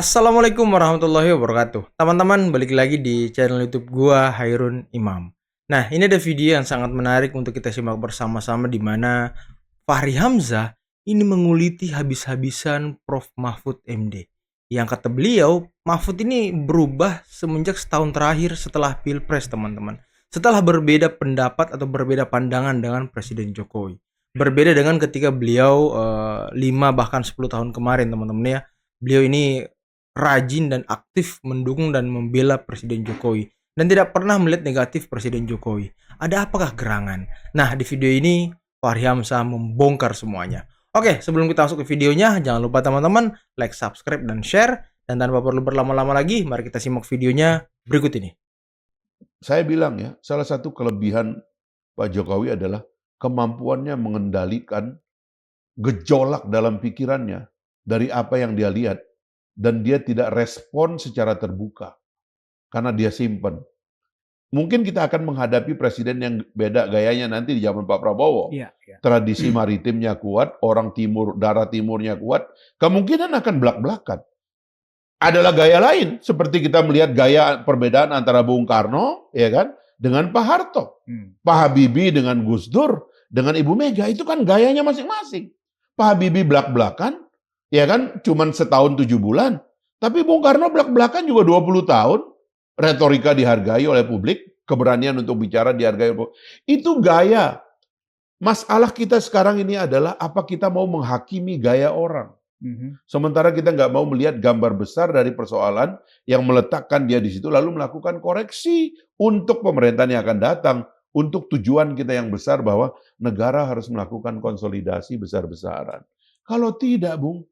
Assalamualaikum warahmatullahi wabarakatuh. Teman-teman, balik lagi di channel YouTube gua Hairun Imam. Nah, ini ada video yang sangat menarik untuk kita simak bersama-sama di mana Fahri Hamzah ini menguliti habis-habisan Prof Mahfud MD. Yang kata beliau, Mahfud ini berubah semenjak setahun terakhir setelah Pilpres, teman-teman. Setelah berbeda pendapat atau berbeda pandangan dengan Presiden Jokowi. Berbeda dengan ketika beliau 5 bahkan 10 tahun kemarin, teman-teman ya. Beliau ini rajin dan aktif mendukung dan membela Presiden Jokowi dan tidak pernah melihat negatif Presiden Jokowi. Ada apakah gerangan? Nah, di video ini Fahri Hamzah membongkar semuanya. Oke, sebelum kita masuk ke videonya, jangan lupa teman-teman like, subscribe, dan share. Dan tanpa perlu berlama-lama lagi, mari kita simak videonya berikut ini. Saya bilang ya, salah satu kelebihan Pak Jokowi adalah kemampuannya mengendalikan gejolak dalam pikirannya dari apa yang dia lihat. Dan dia tidak respon secara terbuka, karena dia simpen. Mungkin kita akan menghadapi presiden yang beda gayanya nanti di zaman Pak Prabowo. Iya. Tradisi maritimnya kuat, orang timur, darah timurnya kuat, kemungkinan akan belak-belakan. Adalah gaya lain, seperti kita melihat gaya perbedaan antara Bung Karno, ya kan, dengan Pak Harto. Pak Habibie dengan Gus Dur, dengan Ibu Mega, itu kan gayanya masing-masing. Pak Habibie belak-belakan, ya kan, cuman setahun 7 bulan. Tapi Bung Karno belak-belakan juga 20 tahun. Retorika dihargai oleh publik, keberanian untuk bicara dihargai. Itu gaya. Masalah kita sekarang ini adalah apa kita mau menghakimi gaya orang. Sementara kita nggak mau melihat gambar besar dari persoalan yang meletakkan dia di situ, lalu melakukan koreksi untuk pemerintahan yang akan datang, untuk tujuan kita yang besar bahwa negara harus melakukan konsolidasi besar-besaran. Kalau tidak, Bung,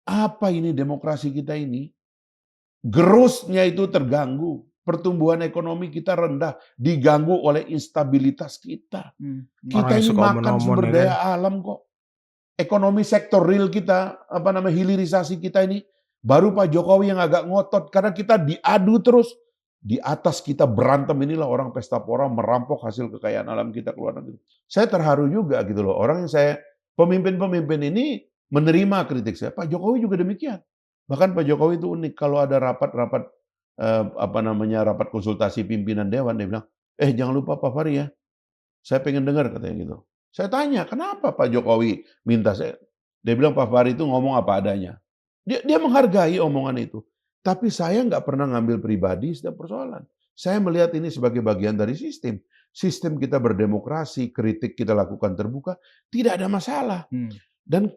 apa ini demokrasi kita ini? Growth-nya itu terganggu, pertumbuhan ekonomi kita rendah, diganggu oleh instabilitas kita. Kita ini makan sumber daya alam kok. Ekonomi sektor real kita, hilirisasi kita ini, baru Pak Jokowi yang agak ngotot, karena kita diadu terus. Di atas kita berantem inilah orang pesta pora merampok hasil kekayaan alam kita keluar negeri. Saya terharu juga gitu loh, orang yang pemimpin-pemimpin ini menerima kritik saya. Pak Jokowi juga demikian. Bahkan Pak Jokowi itu unik, kalau ada rapat rapat konsultasi pimpinan dewan, dia bilang, jangan lupa Pak Fahri ya, saya pengen dengar katanya gitu. Saya tanya, kenapa Pak Jokowi minta saya? Dia bilang Pak Fahri itu ngomong apa adanya. Dia menghargai omongan itu. Tapi saya nggak pernah ngambil pribadi setiap persoalan. Saya melihat ini sebagai bagian dari sistem. Sistem kita berdemokrasi, kritik kita lakukan terbuka, tidak ada masalah.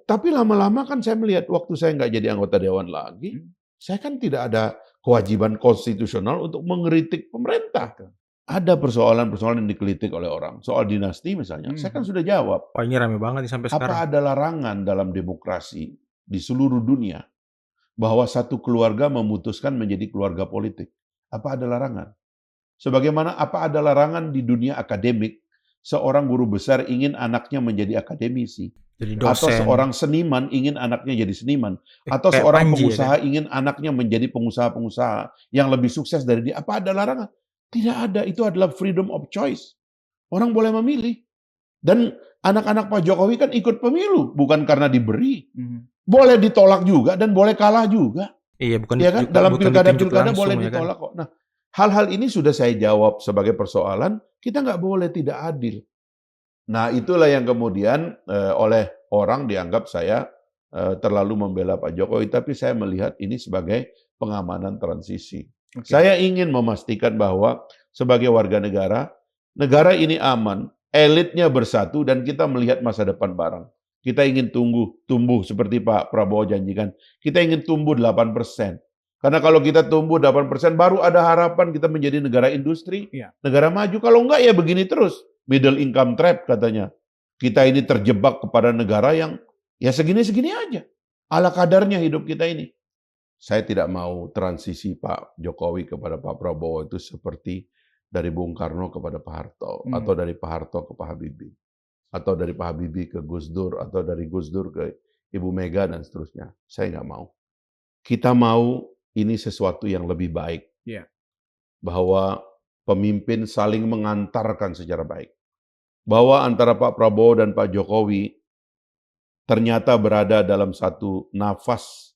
Tapi lama-lama kan saya melihat waktu saya nggak jadi anggota dewan lagi, saya kan tidak ada kewajiban konstitusional untuk mengkritik pemerintah. Ada persoalan-persoalan yang dikritik oleh orang. Soal dinasti misalnya, saya kan sudah jawab. Wah, ini rame banget nih sampai sekarang. Apa ada larangan dalam demokrasi di seluruh dunia bahwa satu keluarga memutuskan menjadi keluarga politik? Apa ada larangan? Sebagaimana apa ada larangan di dunia akademik, seorang guru besar ingin anaknya menjadi akademisi. Jadi Atau dosen. seorang seniman ingin anaknya jadi seniman. Atau seorang pengusaha ingin anaknya menjadi pengusaha-pengusaha yang lebih sukses dari dia. Apa ada larangan? Tidak ada, itu adalah freedom of choice. Orang boleh memilih. Dan anak-anak Pak Jokowi kan ikut pemilu, bukan karena diberi. Boleh ditolak juga dan boleh kalah juga. Iya, bukan ya kan? Dalam pilkada-pilkada boleh ya ditolak kan? kok. Nah, hal-hal ini sudah saya jawab sebagai persoalan, kita nggak boleh tidak adil. Nah, itulah yang kemudian oleh orang dianggap saya terlalu membela Pak Jokowi, tapi saya melihat ini sebagai pengamanan transisi. Saya ingin memastikan bahwa sebagai warga negara, negara ini aman, elitnya bersatu, dan kita melihat masa depan bareng. Kita ingin tumbuh seperti Pak Prabowo janjikan. Kita ingin tumbuh 8%. Karena kalau kita tumbuh 8%, baru ada harapan kita menjadi negara industri, negara maju. Kalau enggak ya begini terus. Middle income trap katanya. Kita ini terjebak kepada negara yang ya segini-segini aja. Ala kadarnya hidup kita ini. Saya tidak mau transisi Pak Jokowi kepada Pak Prabowo itu seperti dari Bung Karno kepada Pak Harto, atau dari Pak Harto ke Pak Habibie, atau dari Pak Habibie ke Gus Dur, atau dari Gus Dur ke Ibu Mega dan seterusnya. Saya nggak mau. Kita mau ini sesuatu yang lebih baik. Bahwa pemimpin saling mengantarkan secara baik. Bahwa antara Pak Prabowo dan Pak Jokowi ternyata berada dalam satu nafas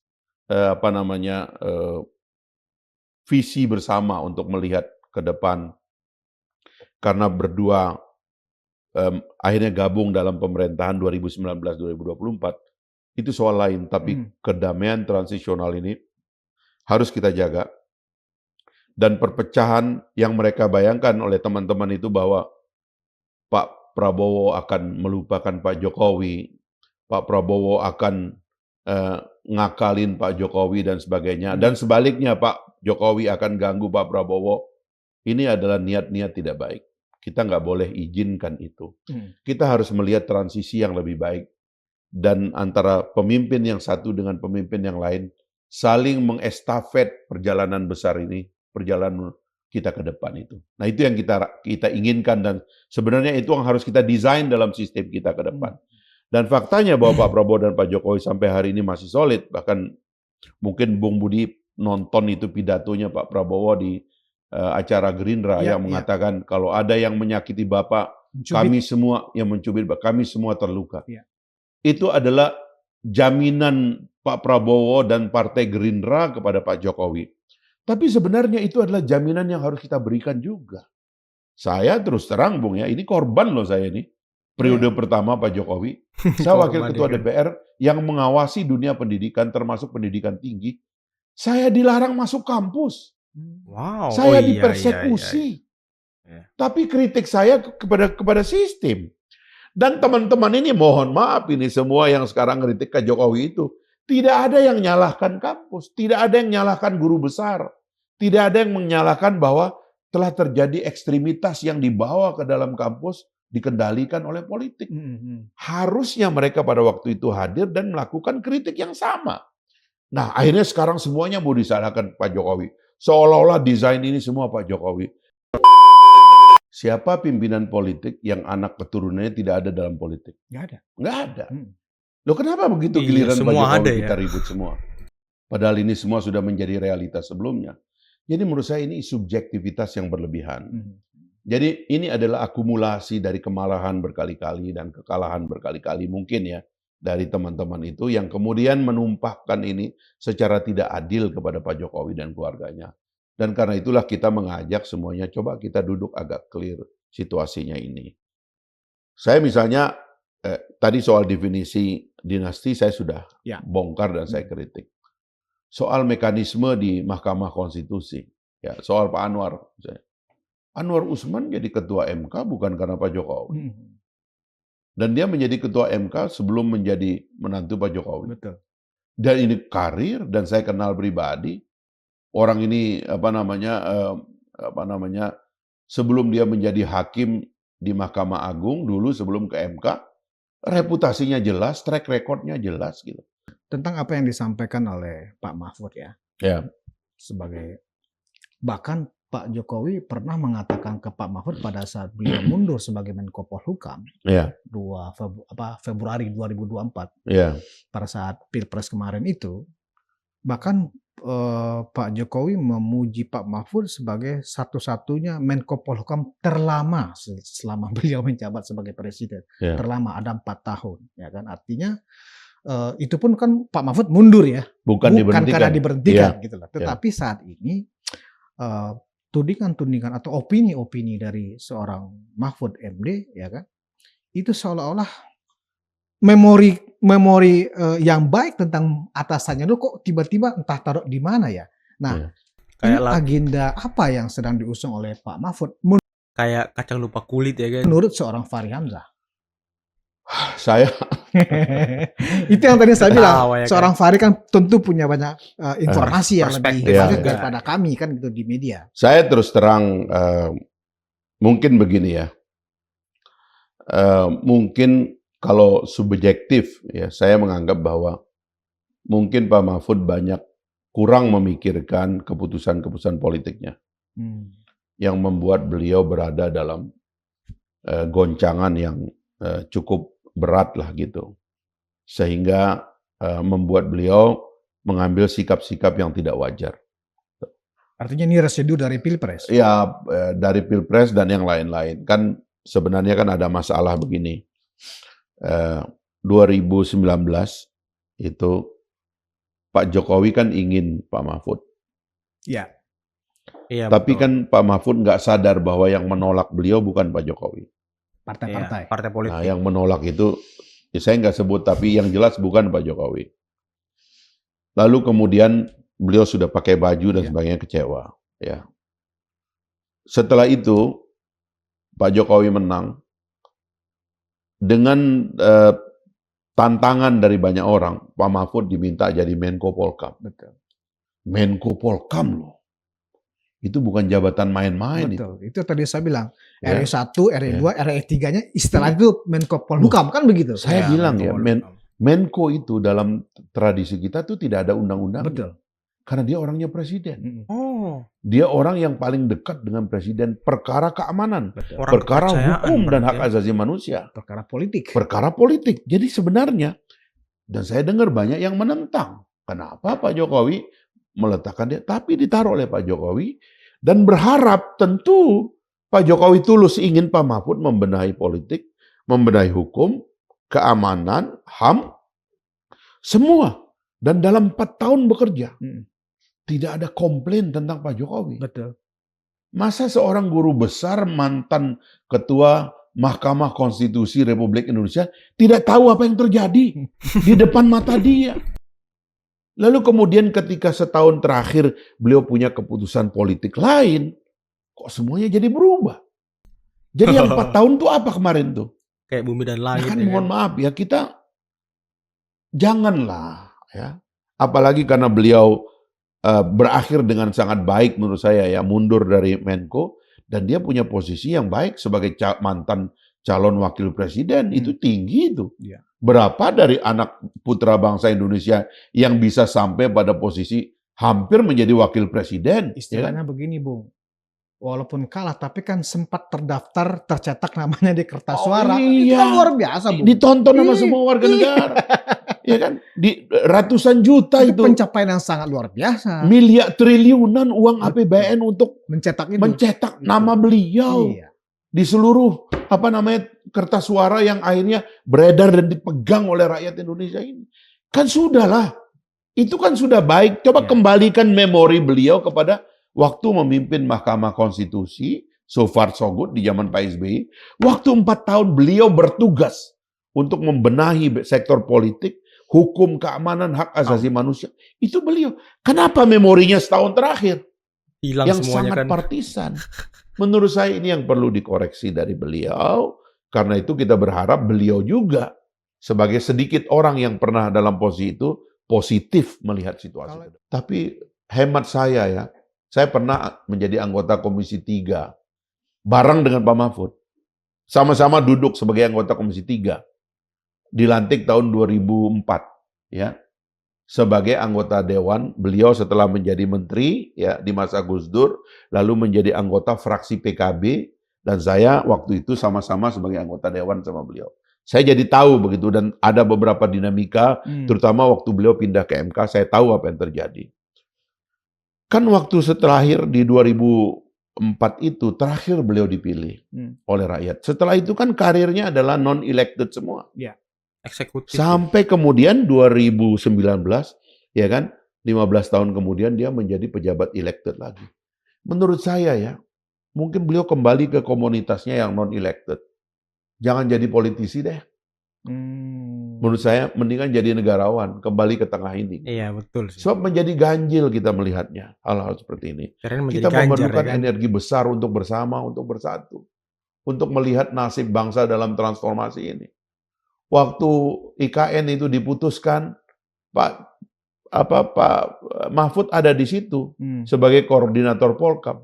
visi bersama untuk melihat ke depan. Karena berdua akhirnya gabung dalam pemerintahan 2019-2024, itu soal lain. Tapi kedamaian transisional ini harus kita jaga. Dan perpecahan yang mereka bayangkan oleh teman-teman itu bahwa Pak Prabowo akan melupakan Pak Jokowi, Pak Prabowo akan ngakalin Pak Jokowi dan sebagainya. Dan sebaliknya Pak Jokowi akan ganggu Pak Prabowo. Ini adalah niat-niat tidak baik. Kita nggak boleh izinkan itu. Kita harus melihat transisi yang lebih baik. Dan antara pemimpin yang satu dengan pemimpin yang lain, saling mengestafet perjalanan besar ini, perjalanan kita ke depan itu. Nah itu yang kita inginkan dan sebenarnya itu yang harus kita desain dalam sistem kita ke depan. Dan faktanya bahwa Pak Prabowo dan Pak Jokowi sampai hari ini masih solid. Bahkan mungkin Bung Budi nonton itu pidatonya Pak Prabowo di acara Gerindra yang mengatakan kalau ada yang menyakiti Bapak, kami semua yang mencubit, kami semua terluka. Itu adalah jaminan Pak Prabowo dan Partai Gerindra kepada Pak Jokowi. Tapi sebenarnya itu adalah jaminan yang harus kita berikan juga. Saya terus terang, Bung ya, ini korban loh saya ini. Periode pertama Pak Jokowi, saya wakil ketua DPR yang mengawasi dunia pendidikan, termasuk pendidikan tinggi. Saya dilarang masuk kampus. Wow. Saya dipersekusi. Tapi kritik saya kepada sistem. Dan teman-teman ini mohon maaf ini semua yang sekarang kritik ke Jokowi itu. Tidak ada yang nyalahkan kampus. Tidak ada yang nyalahkan guru besar. Tidak ada yang menyalahkan bahwa telah terjadi ekstremitas yang dibawa ke dalam kampus dikendalikan oleh politik. Harusnya mereka pada waktu itu hadir dan melakukan kritik yang sama. Nah akhirnya sekarang semuanya mau disalahkan Pak Jokowi. Seolah-olah desain ini semua Pak Jokowi. Siapa pimpinan politik yang anak keturunannya tidak ada dalam politik? Nggak ada. Nggak ada. Loh kenapa begitu giliran Pak Jokowi kita ribut semua? Padahal ini semua sudah menjadi realitas sebelumnya. Jadi menurut saya ini subjektivitas yang berlebihan. Jadi ini adalah akumulasi dari kemarahan berkali-kali dan kekalahan berkali-kali mungkin ya. Dari teman-teman itu yang kemudian menumpahkan ini secara tidak adil kepada Pak Jokowi dan keluarganya. Dan karena itulah kita mengajak semuanya, coba kita duduk agak clear situasinya ini. Saya misalnya, tadi soal definisi dinasti saya sudah bongkar dan saya kritik. Soal mekanisme di Mahkamah Konstitusi, ya, soal Pak Anwar. Anwar Usman jadi ketua MK bukan karena Pak Jokowi. Dan dia menjadi ketua MK sebelum menjadi menantu Pak Jokowi. Betul. Dan ini karir dan saya kenal pribadi. Orang ini sebelum dia menjadi hakim di Mahkamah Agung dulu sebelum ke MK, reputasinya jelas, track recordnya jelas gitu. Tentang apa yang disampaikan oleh Pak Mahfud ya. Sebagai bahkan Pak Jokowi pernah mengatakan ke Pak Mahfud pada saat beliau mundur sebagai Menko Polhukam 2 Februari 2024 pada saat Pilpres kemarin itu, bahkan Pak Jokowi memuji Pak Mahfud sebagai satu-satunya Menko Polhukam terlama selama beliau menjabat sebagai presiden. Terlama, ada 4 tahun, ya kan? Artinya itu pun kan Pak Mahfud mundur ya, bukan karena diberhentikan gitu loh. Tetapi saat ini tudingan-tudingan atau opini-opini dari seorang Mahfud MD ya kan, itu seolah-olah memori yang baik tentang atasannya lu kok tiba-tiba entah taruh di mana ya. Nah, ini agenda apa yang sedang diusung oleh Pak Mahfud? Kayak kacang lupa kulit ya kan. Menurut seorang Fahri Hamzah. Saya itu yang tadi saya bilang, seorang Fahri kan tentu punya banyak informasi yang lebih banyak daripada kami kan gitu di media. Saya terus terang mungkin begini ya. Mungkin kalau subjektif ya saya menganggap bahwa mungkin Pak Mahfud kurang memikirkan keputusan-keputusan politiknya. Yang membuat beliau berada dalam goncangan yang cukup berat lah gitu. Sehingga membuat beliau mengambil sikap-sikap yang tidak wajar. Artinya ini residu dari Pilpres? Ya, dari Pilpres dan yang lain-lain. Kan sebenarnya kan ada masalah begini. 2019 itu Pak Jokowi kan ingin Pak Mahfud. Ya, Iya, Tapi betul. kan Pak Mahfud nggak sadar bahwa yang menolak beliau bukan Pak Jokowi. Iya, partai-partai. partai Nah, politik. yang menolak itu, ya saya nggak sebut, tapi yang jelas bukan Pak Jokowi. Lalu kemudian beliau sudah pakai baju dan Ya. sebagainya, kecewa. Ya. Setelah itu, Pak Jokowi menang dengan tantangan dari banyak orang. Pak Mahfud diminta jadi Menko Polkam. Betul. Menko Polkam loh. Itu bukan jabatan main-main itu. Betul. Itu tadi saya bilang Ya. RE1, RE2, RE3-nya istilah itu Menko Polhukam kan begitu. Saya Iya, bilang Menko ya, Polhukam. Menko itu dalam tradisi kita tuh tidak ada undang-undang. Betul. Karena dia orangnya presiden. Oh, Dia orang yang paling dekat dengan presiden perkara keamanan, Betul. orang perkara kepercayaan hukum dan berarti hak ya. asasi manusia, Perkara politik. perkara politik. Jadi sebenarnya, dan saya dengar banyak yang menentang. Kenapa Pak Jokowi meletakkan dia? Tapi ditaruh oleh Pak Jokowi dan berharap tentu Pak Jokowi tulus ingin Pak Mahfud membenahi politik, membenahi hukum, keamanan, HAM, semua. Dan dalam 4 tahun bekerja, tidak ada komplain tentang Pak Jokowi. Betul. Masa seorang guru besar, mantan ketua Mahkamah Konstitusi Republik Indonesia tidak tahu apa yang terjadi di depan mata dia. Lalu kemudian ketika setahun terakhir beliau punya keputusan politik lain, kok semuanya jadi berubah. Jadi yang 4 tahun tuh apa kemarin tuh? Kayak bumi dan Ya langit. kan ya mohon kan? maaf ya, kita janganlah ya. Apalagi karena beliau berakhir dengan sangat baik menurut saya ya, mundur dari Menko dan dia punya posisi yang baik sebagai mantan calon wakil presiden, itu tinggi itu. Iya. Berapa dari anak putra bangsa Indonesia yang bisa sampai pada posisi hampir menjadi wakil presiden? Istilahnya begini, Bung. Walaupun kalah, tapi kan sempat terdaftar, tercetak namanya di kertas suara. Itu Iya. kan luar biasa, Bung. Ditonton sama Ih, semua warga ih. negara. Ya kan? Di ratusan juta Itu itu. pencapaian yang sangat luar biasa. Miliar triliunan uang Betul. APBN untuk Mencetak itu. mencetak Betul. nama beliau Iya. di seluruh kertas suara yang akhirnya beredar dan dipegang oleh rakyat Indonesia ini. Kan sudahlah. Itu kan sudah baik. Coba Ya. kembalikan memori beliau kepada waktu memimpin Mahkamah Konstitusi, so far so good di zaman Pak SBY. Waktu 4 tahun beliau bertugas untuk membenahi sektor politik, hukum, keamanan, hak asasi manusia. Itu beliau. Kenapa memorinya setahun terakhir? Hilang Yang semuanya sangat kan. partisan. Menurut saya ini yang perlu dikoreksi dari beliau. Karena itu kita berharap beliau juga sebagai sedikit orang yang pernah dalam posisi itu positif melihat situasi. Tapi hemat saya ya, saya pernah menjadi anggota Komisi 3 bareng dengan Pak Mahfud. Sama-sama duduk sebagai anggota Komisi 3. Dilantik tahun 2004 ya. Sebagai anggota dewan, beliau setelah menjadi menteri ya di masa Gus Dur, lalu menjadi anggota fraksi PKB dan saya waktu itu sama-sama sebagai anggota dewan sama beliau. Saya jadi tahu begitu dan ada beberapa dinamika, terutama waktu beliau pindah ke MK, saya tahu apa yang terjadi. Kan waktu terakhir di 2004 itu terakhir beliau dipilih oleh rakyat. Setelah itu kan karirnya adalah non-elected semua. Ya. Eksekutif. Sampai kemudian 2019, ya kan, 15 tahun kemudian dia menjadi pejabat elected lagi. Menurut saya ya, mungkin beliau kembali ke komunitasnya yang non-elected. Jangan jadi politisi deh. Menurut saya mendingan jadi negarawan, kembali ke tengah ini. Iya, betul sih. Sebab menjadi ganjil kita melihatnya hal-hal seperti ini. Kirain menjadi Kita Ganjar, memerlukan ya kan? energi besar untuk bersama, untuk bersatu. Untuk melihat nasib bangsa dalam transformasi ini. Waktu IKN itu diputuskan, Pak Mahfud ada di situ sebagai koordinator Polkam.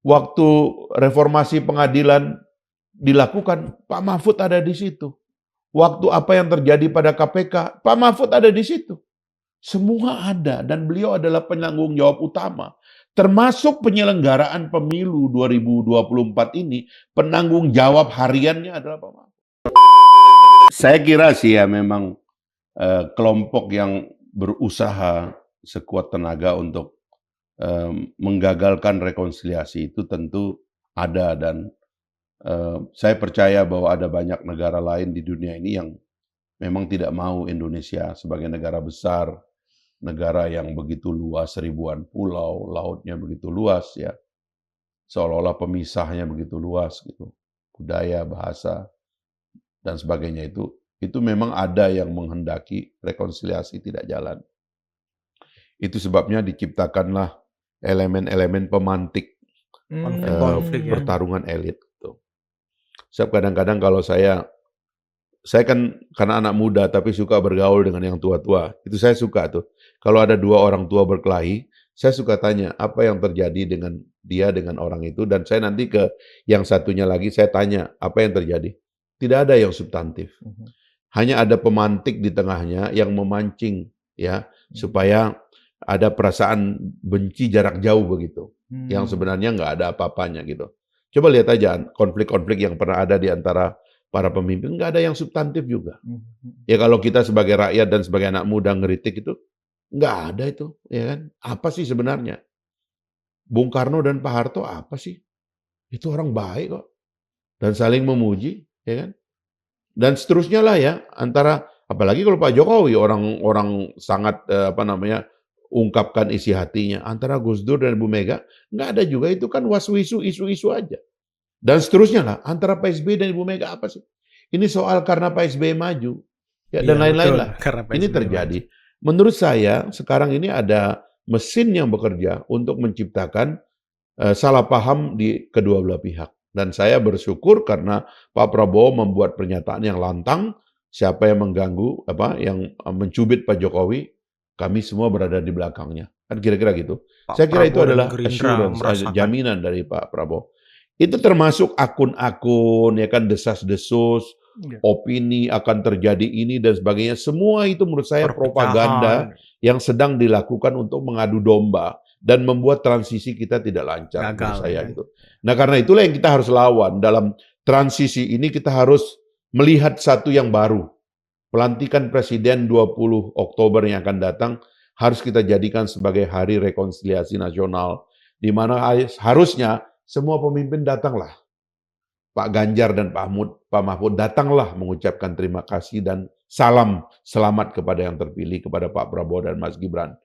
Waktu reformasi pengadilan dilakukan, Pak Mahfud ada di situ. Waktu apa yang terjadi pada KPK, Pak Mahfud ada di situ. Semua ada dan beliau adalah penanggung jawab utama. Termasuk penyelenggaraan pemilu 2024 ini, penanggung jawab hariannya adalah Pak Mahfud. Saya kira sih ya memang kelompok yang berusaha sekuat tenaga untuk menggagalkan rekonsiliasi itu tentu ada dan saya percaya bahwa ada banyak negara lain di dunia ini yang memang tidak mau Indonesia sebagai negara besar negara yang begitu luas, ribuan pulau, lautnya begitu luas ya. Seolah-olah pemisahnya begitu luas gitu. Budaya, bahasa, dan sebagainya itu memang ada yang menghendaki rekonsiliasi tidak jalan. Itu sebabnya diciptakanlah elemen-elemen pemantik Konflik-konflik ya. pertarungan elit. Gitu. Sebab kadang-kadang kalau saya kan karena anak muda tapi suka bergaul dengan yang tua-tua. Itu saya suka tuh. Kalau ada dua orang tua berkelahi, saya suka tanya apa yang terjadi dengan dia dengan orang itu, dan saya nanti ke yang satunya lagi saya tanya apa yang terjadi. Tidak ada yang substantif. Hanya ada pemantik di tengahnya yang memancing ya supaya ada perasaan benci jarak jauh begitu. Yang sebenarnya nggak ada apa-apanya gitu. Coba lihat aja konflik-konflik yang pernah ada di antara para pemimpin, nggak ada yang substantif juga. Ya kalau kita sebagai rakyat dan sebagai anak muda ngeritik itu, nggak ada itu. Ya kan? Apa sih sebenarnya? Bung Karno dan Pak Harto apa sih? Itu orang baik kok. Dan saling memuji. Ya kan? Dan seterusnya lah ya. Antara, apalagi kalau Pak Jokowi, orang sangat ungkapkan isi hatinya. Antara Gus Dur dan Bu Mega, nggak ada juga. Itu kan waswisu, isu-isu aja. Dan seterusnya lah, antara Pak SBY dan Ibu Mega apa sih? Ini soal karena Pak SBY maju, ya, dan lain-lain lah. Ini terjadi. Menurut saya, sekarang ini ada mesin yang bekerja untuk menciptakan salah paham di kedua belah pihak. Dan saya bersyukur karena Pak Prabowo membuat pernyataan yang lantang, siapa yang mengganggu, yang mencubit Pak Jokowi, kami semua berada di belakangnya. Kan kira-kira gitu. Saya kira itu adalah assurance, jaminan dari Pak Prabowo. Itu termasuk akun-akun, ya kan, desas-desus, opini akan terjadi ini dan sebagainya. Semua itu menurut saya propaganda yang sedang dilakukan untuk mengadu domba dan membuat transisi kita tidak lancar. Menurut saya gitu. Nah karena itulah yang kita harus lawan. Dalam transisi ini kita harus melihat satu yang baru. Pelantikan Presiden 20 Oktober yang akan datang harus kita jadikan sebagai hari rekonsiliasi nasional. Di mana harusnya semua pemimpin datanglah. Pak Ganjar dan Pak Mahfud datanglah mengucapkan terima kasih dan salam selamat kepada yang terpilih, kepada Pak Prabowo dan Mas Gibran.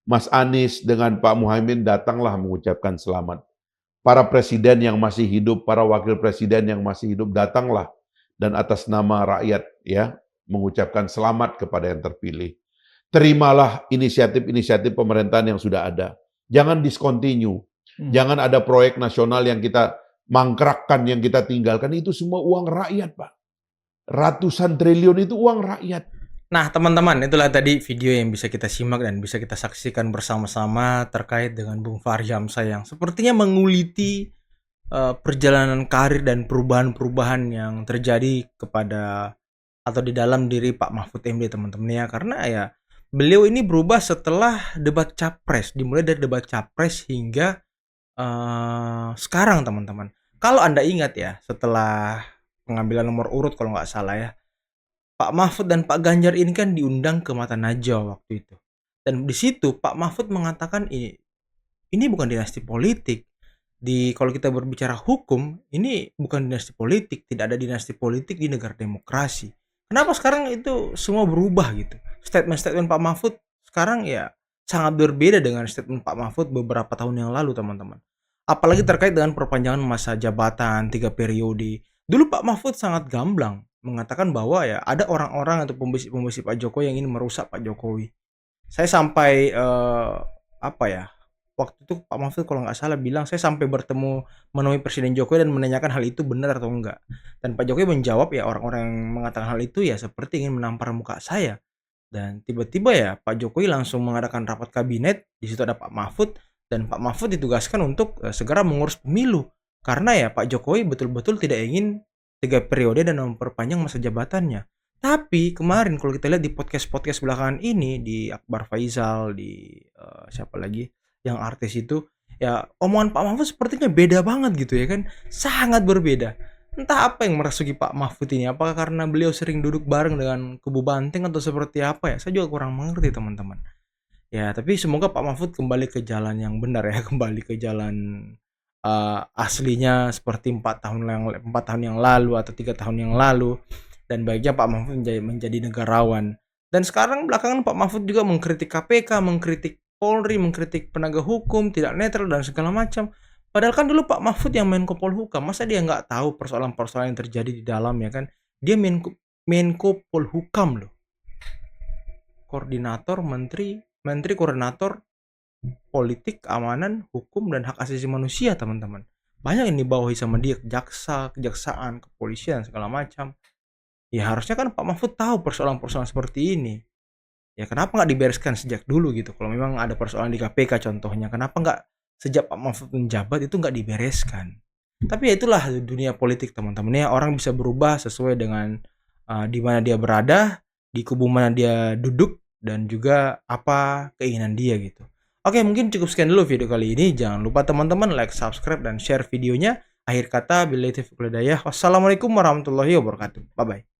Mas Anies dengan Pak Muhaimin datanglah mengucapkan selamat. Para presiden yang masih hidup, para wakil presiden yang masih hidup datanglah dan atas nama rakyat ya mengucapkan selamat kepada yang terpilih. Terimalah inisiatif-inisiatif pemerintahan yang sudah ada. Jangan discontinue. Jangan ada proyek nasional yang kita mangkrakkan, yang kita tinggalkan. Itu semua uang rakyat, Pak. Ratusan triliun itu uang rakyat. Nah, teman-teman, itulah tadi video yang bisa kita simak dan bisa kita saksikan bersama-sama terkait dengan Bung Fahri Hamzah yang sepertinya menguliti perjalanan karir dan perubahan-perubahan yang terjadi kepada atau di dalam diri Pak Mahfud MD, teman-teman ya. Karena ya beliau ini berubah setelah debat capres, dimulai dari debat capres hingga sekarang, teman-teman. Kalau Anda ingat ya, setelah pengambilan nomor urut kalau nggak salah ya, Pak Mahfud dan Pak Ganjar ini kan diundang ke Mata Najwa waktu itu. Dan di situ Pak Mahfud mengatakan ini bukan dinasti politik. Kalau kita berbicara hukum, ini bukan dinasti politik, tidak ada dinasti politik di negara demokrasi. Kenapa sekarang itu semua berubah gitu? Statement-statement Pak Mahfud sekarang ya sangat berbeda dengan statement Pak Mahfud beberapa tahun yang lalu, teman-teman. Apalagi terkait dengan perpanjangan masa jabatan 3 periode. Dulu Pak Mahfud sangat gamblang mengatakan bahwa ya ada orang-orang atau pembisik-pembisik Pak Jokowi yang ingin merusak Pak Jokowi. Saya sampai waktu itu Pak Mahfud kalau nggak salah bilang, saya sampai menemui Presiden Jokowi dan menanyakan hal itu benar atau enggak. Dan Pak Jokowi menjawab ya orang-orang yang mengatakan hal itu ya seperti ingin menampar muka saya. Dan tiba-tiba ya Pak Jokowi langsung mengadakan rapat kabinet, di situ ada Pak Mahfud, dan Pak Mahfud ditugaskan untuk segera mengurus pemilu. Karena ya Pak Jokowi betul-betul tidak ingin 3 periode dan memperpanjang masa jabatannya. Tapi kemarin kalau kita lihat di podcast-podcast belakangan ini, di Akbar Faisal, di siapa lagi yang artis itu, ya omongan Pak Mahfud sepertinya beda banget gitu ya kan. Sangat berbeda. Entah apa yang merasuki Pak Mahfud ini, apakah karena beliau sering duduk bareng dengan kubu Banteng atau seperti apa ya, saya juga kurang mengerti, teman-teman. Ya, tapi semoga Pak Mahfud kembali ke jalan yang benar ya, kembali ke jalan aslinya seperti 4 tahun yang lalu atau 3 tahun yang lalu, dan baiknya Pak Mahfud menjadi negarawan Dan sekarang belakangan Pak Mahfud juga mengkritik KPK, mengkritik Polri, mengkritik penegak hukum, tidak netral dan segala macam. Padahal kan dulu Pak Mahfud yang Menko Polhukam, masa dia nggak tahu persoalan-persoalan yang terjadi di dalam, ya kan? Dia Menko Polhukam loh. Koordinator menteri koordinator politik, keamanan, hukum dan hak asasi manusia, teman-teman. Banyak yang dibawahi sama dia, kejaksaan, kepolisian segala macam. Ya harusnya kan Pak Mahfud tahu persoalan-persoalan seperti ini. Ya kenapa nggak dibereskan sejak dulu gitu? Kalau memang ada persoalan di KPK contohnya, kenapa nggak sejak Pak Mahfud menjabat itu nggak dibereskan? Tapi ya itulah dunia politik, teman-teman. Ya orang bisa berubah sesuai dengan di mana dia berada, di kubu mana dia duduk, dan juga apa keinginan dia gitu. Oke, mungkin cukup sekian dulu video kali ini. Jangan lupa teman-teman like, subscribe, dan share videonya. Akhir kata, billahi taufiq wal hidayah. Wassalamualaikum warahmatullahi wabarakatuh. Bye-bye.